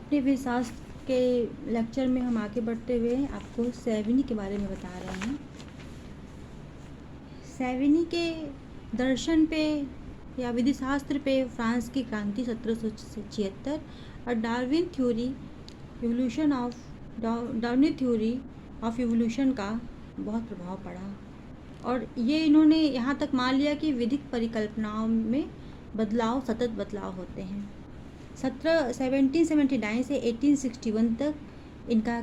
अपने विधिशास्त्र के लेक्चर में हम आगे बढ़ते हुए आपको सैविनी के बारे में बता रहे हैं। सैविनी के दर्शन पे या विधिशास्त्र पे फ्रांस की क्रांति 1776 और डार्विन थ्योरी ऑफ इवोल्यूशन का बहुत प्रभाव पड़ा और ये इन्होंने यहाँ तक मान लिया कि विधिक परिकल्पनाओं में सतत बदलाव होते हैं। 1779 से 1861 तक इनका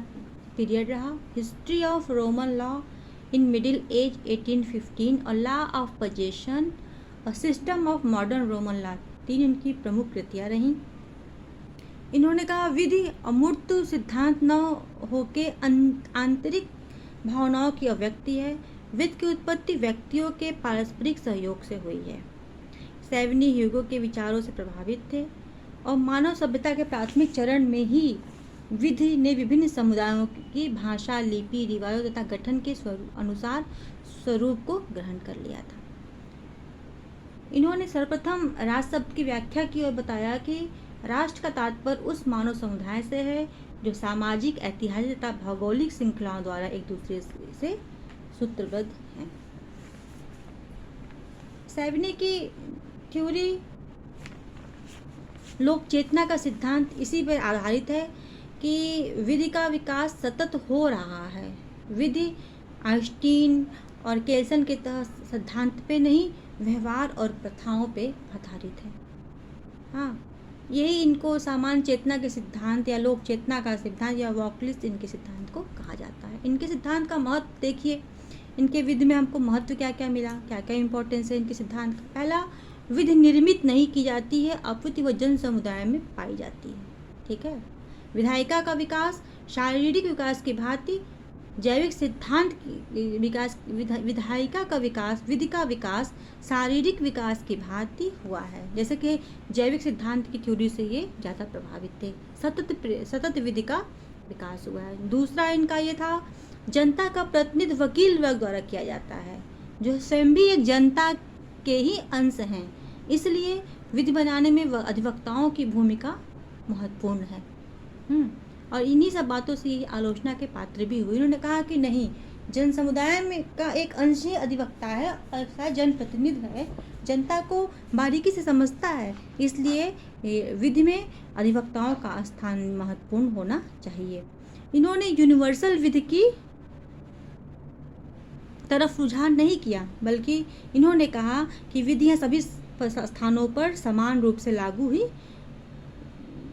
पीरियड रहा। History of Roman law in middle age 1815 और लॉ ऑफ पोजेशन और system of modern Roman law 3 इनकी प्रमुख कृतियाँ रहीं। इन्होंने कहा विधि अमूर्त सिद्धांत न होके आंतरिक भावनाओं की अभिव्यक्ति है। विधि की उत्पत्ति व्यक्तियों के पारस्परिक सहयोग से हुई है। सैविनी ह्यूगो के विचारों से प्रभावित थे और मानव सभ्यता के प्राथमिक चरण में ही विधि ने विभिन्न समुदायों की भाषा, लिपि, रिवायों तथा गठन के अनुसार स्वरूप को ग्रहण कर लिया था। इन्होंने सर्वप्रथम राष्ट्र शब्द की व्याख्या की और बताया कि राष्ट्र का तात्पर्य उस मानव समुदाय से है जो सामाजिक, ऐतिहासिक तथा भौगोलिक श्रृंखलाओं द्वारा एक दूसरे से सूत्रबद्ध हैं। सैविनी की थ्योरी लोक चेतना का सिद्धांत इसी पर आधारित है कि विधि का विकास सतत हो रहा है। विधि आइंस्टीन और केल्सन के तहत सिद्धांत पे नहीं, व्यवहार और प्रथाओं पे आधारित है। हाँ, यही इनको सामान्य चेतना के सिद्धांत या लोक चेतना का सिद्धांत या वॉकलिस्ट इनके सिद्धांत को कहा जाता है। इनके सिद्धांत का महत्व देखिए, इनके विधि में हमको महत्व क्या क्या मिला, क्या क्या इम्पोर्टेंस है इनके सिद्धांत का। पहला, विधि निर्मित नहीं की जाती है, अपितु वह जन समुदाय में पाई जाती है। ठीक है। विधायिका का विकास शारीरिक विकास की भांति जैविक सिद्धांत की विकास, विधायिका का विकास, विधि का विकास शारीरिक विकास की भांति हुआ है। जैसे कि जैविक सिद्धांत की थ्योरी से ये ज़्यादा प्रभावित थे। सतत विधि का विकास हुआ है। दूसरा इनका ये था, जनता का प्रतिनिधित्व वकील वर्ग द्वारा किया जाता है, जो स्वयं भी एक जनता के ही अंश हैं। इसलिए विधि बनाने में अधिवक्ताओं की भूमिका महत्वपूर्ण है। और इन्हीं सब बातों से ये आलोचना के पात्र भी हुए। इन्होंने कहा कि नहीं, जन समुदाय में का एक अंश ही अधिवक्ता है, अर्थात जनप्रतिनिधि है, जनता को बारीकी से समझता है, इसलिए विधि में अधिवक्ताओं का स्थान महत्वपूर्ण होना चाहिए। इन्होंने यूनिवर्सल विधि की तरफ रुझान नहीं किया, बल्कि इन्होंने कहा कि विधियां सभी स्थानों पर समान रूप से लागू ही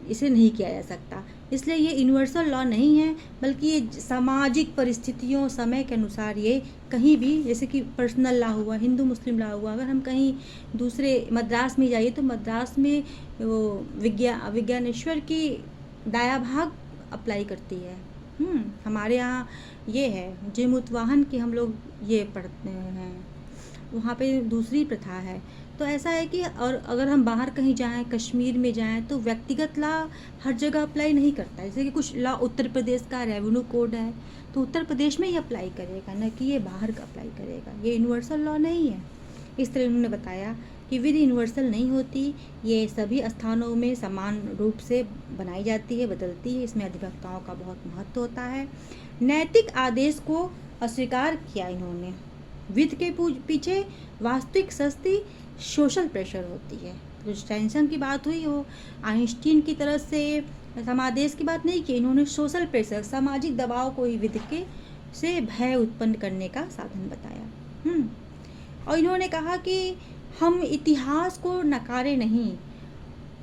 इसे नहीं किया जा सकता। इसलिए ये यूनिवर्सल लॉ नहीं है, बल्कि ये सामाजिक परिस्थितियों, समय के अनुसार ये कहीं भी, जैसे कि पर्सनल लॉ हुआ, हिंदू मुस्लिम लॉ हुआ, अगर हम कहीं दूसरे मद्रास में जाइए तो मद्रास में वो विज्ञानेश्वर की दाया भाग अप्लाई करती है। हमारे यहाँ ये है जिमुतवाहन की, हम लोग ये पढ़ते हैं, वहाँ पे दूसरी प्रथा है। तो ऐसा है कि और अगर हम बाहर कहीं जाएं, कश्मीर में जाएं, तो व्यक्तिगत लॉ हर जगह अप्लाई नहीं करता है। जैसे कि कुछ लॉ उत्तर प्रदेश का रेवेन्यू कोड है तो उत्तर प्रदेश में ही अप्लाई करेगा, न कि ये बाहर का अप्लाई करेगा। ये यूनिवर्सल लॉ नहीं है। इस तरह उन्होंने बताया कि विधि यूनिवर्सल नहीं होती, ये सभी स्थानों में समान रूप से बनाई जाती है, बदलती है। इसमें अधिवक्ताओं का बहुत महत्व होता है। नैतिक आदेश को अस्वीकार किया इन्होंने। विधि के पीछे वास्तविक सस्ती सोशल प्रेशर होती है। जो टेंशन की बात हुई हो, आइंस्टीन की तरह से समादेश की बात नहीं की, इन्होंने सोशल प्रेशर, सामाजिक दबाव को ही विधि के से भय उत्पन्न करने का साधन बताया। और इन्होंने कहा कि हम इतिहास को नकारे नहीं,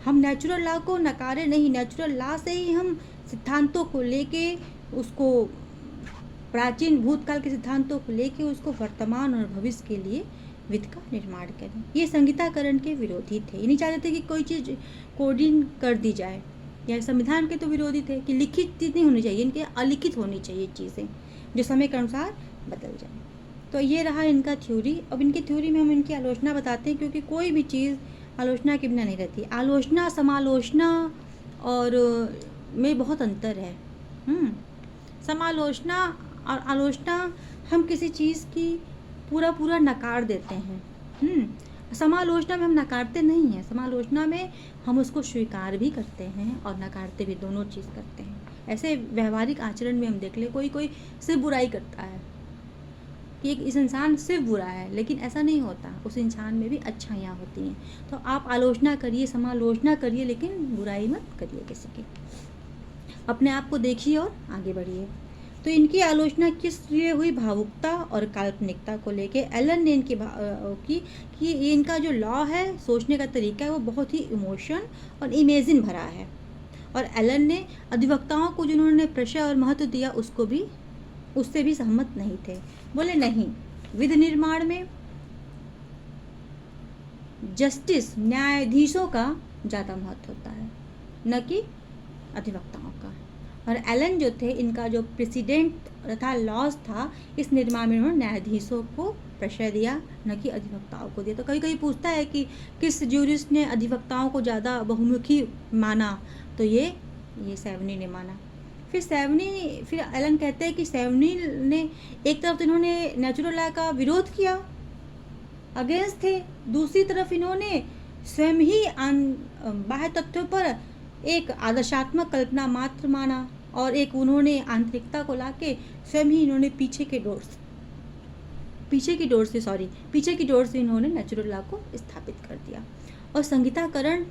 हम नेचुरल लॉ को नकारे नहीं, नेचुरल लॉ से ही हम सिद्धांतों को लेके उसको, प्राचीन भूतकाल के सिद्धांतों को लेके उसको वर्तमान और भविष्य के लिए विधि का निर्माण करें। ये संहिताकरण के विरोधी थे। ये नहीं चाहते थे कि कोई चीज़ कोडिंग कर दी जाए, या संविधान के तो विरोधी थे कि लिखित चीज़ नहीं होनी चाहिए, इनके अलिखित होनी चाहिए चीज़ें जो समय के अनुसार बदल जाए। तो ये रहा इनका थ्योरी। अब इनकी थ्योरी में हम इनकी आलोचना बताते हैं, क्योंकि कोई भी चीज़ आलोचना के बिना नहीं रहती। आलोचना, समालोचना और में बहुत अंतर है। समालोचना और आलोचना, हम किसी चीज़ की पूरा नकार देते हैं। समालोचना में हम नकारते नहीं हैं, समालोचना में हम उसको स्वीकार भी करते हैं और नकारते भी, दोनों चीज़ करते हैं। ऐसे व्यवहारिक आचरण में हम देख ले, कोई कोई सिर्फ बुराई करता है कि इस इंसान सिर्फ बुरा है, लेकिन ऐसा नहीं होता, उस इंसान में भी अच्छाइयाँ होती हैं। तो आप आलोचना करिए, समालोचना करिए, लेकिन बुराई मत करिए किसी की। अपने आप को देखिए और आगे बढ़िए। तो इनकी आलोचना किस लिए हुई? भावुकता और काल्पनिकता को लेके एलन ने इनकी की कि ये इनका जो लॉ है, सोचने का तरीका है, वो बहुत ही इमोशन और इमेजिन भरा है। और एलन ने अधिवक्ताओं को जिन्होंने प्रशय और महत्व दिया उससे भी सहमत नहीं थे। बोले नहीं, विधि निर्माण में जस्टिस, न्यायाधीशों का ज़्यादा महत्व होता है, न कि अधिवक्ताओं का। और एलन जो थे, इनका जो प्रेसिडेंट तथा लॉज था, इस निर्माण में उन्होंने न्यायाधीशों को प्रशय दिया, न कि अधिवक्ताओं को दिया। तो कभी कभी पूछता है कि किस ज्यूरिस्ट ने अधिवक्ताओं को ज़्यादा बहुमुखी माना, तो ये सेवनी ने माना। फिर एलन कहते हैं कि सेवनी ने एक तरफ तो इन्होंने नेचुरल लॉ का विरोध किया, अगेंस्ट थे, दूसरी तरफ इन्होंने स्वयं ही बाह्य तथ्यों पर एक आदर्शात्मक कल्पना मात्र माना, और एक उन्होंने आंतरिकता को लाके स्वयं ही इन्होंने पीछे की डोर से इन्होंने नेचुरल लॉ को स्थापित कर दिया। और संहिताकरण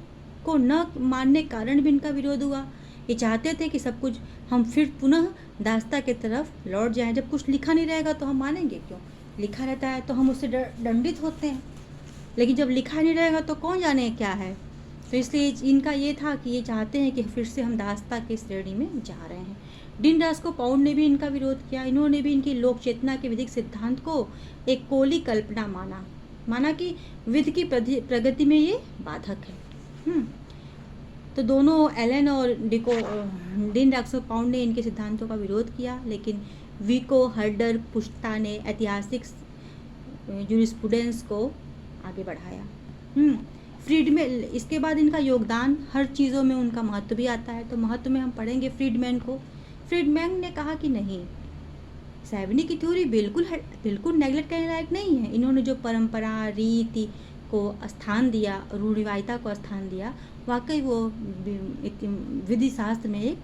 को न मानने के कारण भी इनका विरोध हुआ। ये चाहते थे कि सब कुछ हम फिर पुनः दास्ता की तरफ लौट जाएं। जब कुछ लिखा नहीं रहेगा तो हम मानेंगे क्यों? लिखा रहता है तो हम उससे दंडित होते हैं, लेकिन जब लिखा नहीं रहेगा तो कौन जाने क्या है। तो इसलिए इनका ये था कि ये चाहते हैं कि फिर से हम दास्ता की श्रेणी में जा रहे हैं। डीन रास्को पाउंड ने भी इनका विरोध किया। इन्होंने भी इनकी लोक चेतना के विधिक सिद्धांत को एक कोली कल्पना माना कि विधि की प्रगति में ये बाधक है। तो दोनों एलन और डीन रास्को पाउंड ने इनके सिद्धांतों का विरोध किया, लेकिन विको, हर्डर, पुश्ता ने ऐतिहासिक जूरिस्प्रूडेंस को आगे बढ़ाया। फ्रीडमैन, इसके बाद इनका योगदान, हर चीज़ों में उनका महत्व भी आता है। तो महत्व में हम पढ़ेंगे फ्रीडमैन को। फ्रीडमैन ने कहा कि नहीं, सेवनी की थ्योरी बिल्कुल नेगलेक्ट करने लायक नहीं है। इन्होंने जो परंपरा, रीति को स्थान दिया, रूढ़िवादिता को स्थान दिया, वाकई वो विधि शास्त्र में एक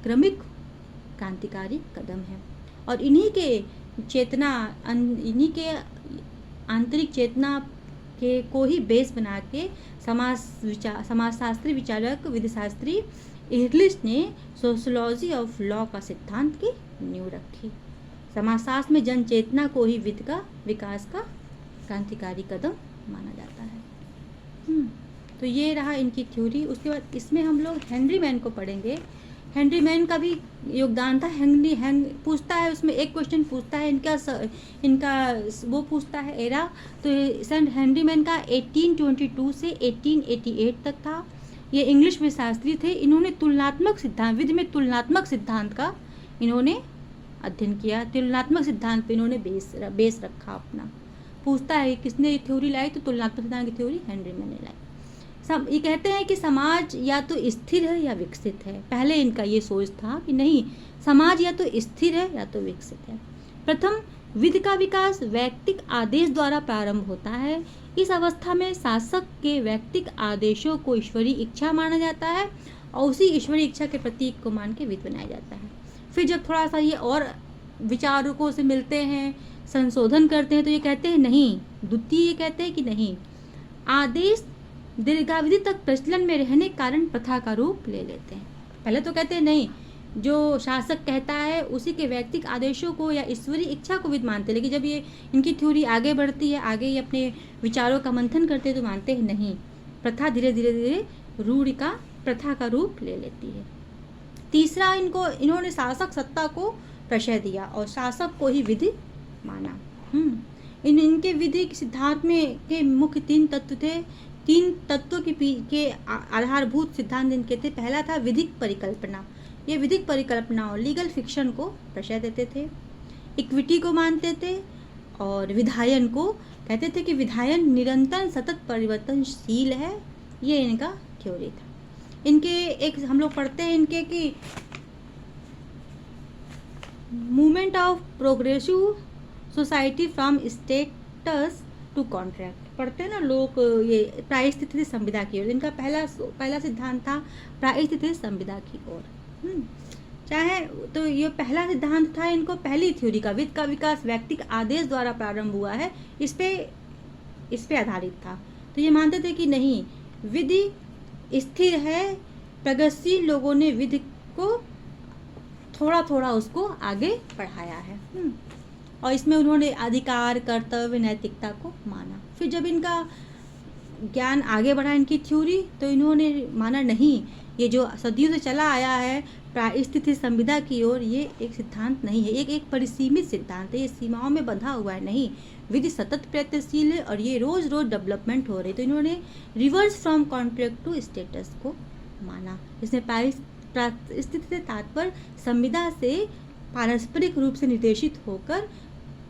क्रमिक क्रांतिकारी कदम है। और इन्हीं के आंतरिक चेतना के को ही बेस बना के समाजशास्त्री विचारक विधिशास्त्री एहर्लिच ने सोशियोलॉजी ऑफ लॉ का सिद्धांत की नींव रखी। समाजशास्त्र में जन चेतना को ही विधि का विकास का क्रांतिकारी कदम माना जाता है। तो ये रहा इनकी थ्योरी। उसके बाद इसमें हम लोग हेनरी मैन को पढ़ेंगे। हेनरी मैन का भी योगदान था। पूछता है, उसमें एक क्वेश्चन पूछता है इनका वो पूछता है एरा। तो सन हेनरी मैन का 1822 से 1888 तक था। ये इंग्लिश में शास्त्री थे। इन्होंने तुलनात्मक सिद्धांत, विधि में तुलनात्मक सिद्धांत का इन्होंने अध्ययन किया। तुलनात्मक सिद्धांत पे इन्होंने बेस रखा अपना। पूछता है किसने ये थ्योरी लाई, तो तुलनात्मक सिद्धांत की थ्योरी हेनरी मैन ने लाई। ये कहते हैं कि समाज या तो स्थिर है या विकसित है। पहले इनका ये सोच था कि नहीं, समाज या तो स्थिर है या तो विकसित है। प्रथम, विधि का विकास वैयक्तिक आदेश द्वारा प्रारंभ होता है। इस अवस्था में शासक के वैयक्तिक आदेशों को ईश्वरीय इच्छा माना जाता है और उसी ईश्वरीय इच्छा के प्रतीक को मान के विधि बनाया जाता है। फिर जब थोड़ा सा ये और विचारकों से मिलते हैं, संशोधन करते हैं, तो ये कहते हैं नहीं, द्वितीय ये कहते हैं कि नहीं, आदेश दीर्घावधि तक प्रचलन में रहने के कारण प्रथा का रूप ले लेते हैं। पहले तो कहते हैं नहीं, जो शासक कहता है उसी के वैयक्तिक आदेशों को या ईश्वरीय इच्छा को विधि मानते हैं। लेकिन जब ये इनकी थ्योरी आगे बढ़ती है, आगे ये अपने विचारों का मंथन करते हैं, तो मानते हैं नहीं, प्रथा धीरे धीरे रूढ़ि का, प्रथा का रूप ले लेती है। तीसरा, इन्होंने शासक सत्ता को प्रशय दिया और शासक को ही विधि माना। इनके विधि सिद्धांत में के मुख्य 3 तत्व थे। 3 तत्वों के आधारभूत सिद्धांत इनके थे। पहला था विधिक परिकल्पना। ये विधिक परिकल्पना और लीगल फिक्शन को प्रशय देते थे। इक्विटी को मानते थे और विधायन को कहते थे कि विधायन निरंतर सतत परिवर्तनशील है। ये इनका थ्योरी था। इनके एक हम लोग पढ़ते हैं इनके कि movement of progressive society from status to contract. पढ़ते हैं ना लोग ये प्रायस्थिति संविदा की ओर। इनका पहला सिद्धांत था प्रायस्थिति संविदा की ओर। चाहे तो ये पहला सिद्धांत था इनको, पहली थ्योरी का। वित्त का विकास व्यक्ति के आदेश द्वारा प्रारंभ हुआ है, इस पे आधारित था। तो ये मानते थे कि नहीं, विधि स्थिर है, प्रगतिशील लोगों ने विधि को थोड़ा थोड़ा उसको आगे बढ़ाया है। और इसमें उन्होंने अधिकार, कर्तव्य, नैतिकता को माना। फिर जब इनका ज्ञान आगे बढ़ा, इनकी थ्योरी, तो इन्होंने माना नहीं, ये जो सदियों से चला आया है प्रायस्थिति संविदा की ओर, ये एक सिद्धांत नहीं है, एक परिसीमित सिद्धांत है, ये सीमाओं में बंधा हुआ है। नहीं, विधि सतत प्रयत्नशील है और ये रोज रोज डेवलपमेंट हो रही। तो इन्होंने reverse from contract to status को माना। इसमें प्रायस्थिति से तात्पर्य संविदा से पारस्परिक रूप से निर्देशित होकर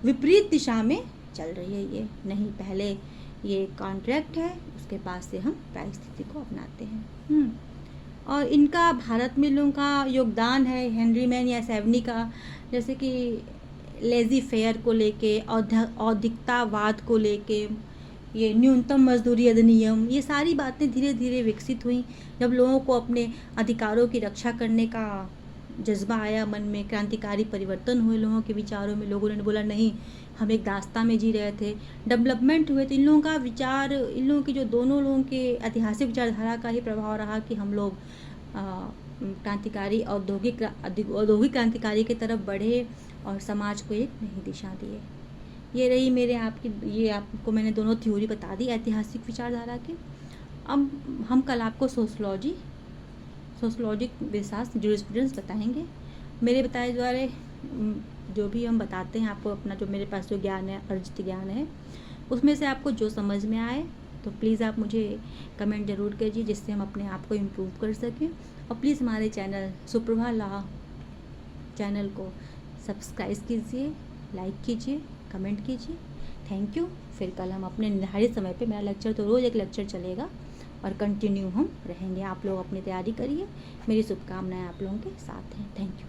विपरीत दिशा में चल रही है ये। नहीं, पहले ये कॉन्ट्रैक्ट है, उसके बाद से हम प्रायस्थिति को अपनाते हैं। और इनका भारत में लोगों का योगदान है, हेनरी मैन या सेवनी का, जैसे कि लेजी फेयर को लेके, औद्योगिकतावाद को लेके, ये न्यूनतम मजदूरी अधिनियम, ये सारी बातें धीरे धीरे विकसित हुई। जब लोगों को अपने अधिकारों की रक्षा करने का जज्बा आया मन में, क्रांतिकारी परिवर्तन हुए लोगों के विचारों में। लोगों ने बोला नहीं, हम एक दास्तां में जी रहे थे, डेवलपमेंट हुए। तो इन लोगों का विचार, इन लोगों की जो दोनों लोगों के ऐतिहासिक विचारधारा का ही प्रभाव रहा कि हम लोग क्रांतिकारी औद्योगिक क्रांतिकारी की तरफ बढ़े और समाज को एक नई दिशा दिए। ये रही ये आपको मैंने दोनों थ्योरी बता दी ऐतिहासिक विचारधारा की। अब हम कल आपको सोशलॉजिक विशास्त्र, ज्यूरिस्प्रूडेंस बताएंगे। मेरे बताए द्वारा जो भी हम बताते हैं आपको, अपना जो मेरे पास जो ज्ञान है, अर्जित ज्ञान है, उसमें से आपको जो समझ में आए तो प्लीज़ आप मुझे कमेंट ज़रूर कीजिए, जिससे हम अपने आप को इम्प्रूव कर सकें। और प्लीज़ हमारे चैनल सुप्रभा लॉ चैनल को सब्सक्राइब कीजिए, लाइक कीजिए, कमेंट कीजिए। Thank you. फिर कल हम अपने निर्धारित समय पे, मेरा लेक्चर तो रोज़ एक लेक्चर चलेगा और कंटिन्यू हम रहेंगे। आप लोग अपनी तैयारी करिए। मेरी शुभकामनाएं आप लोगों के साथ हैं। Thank you.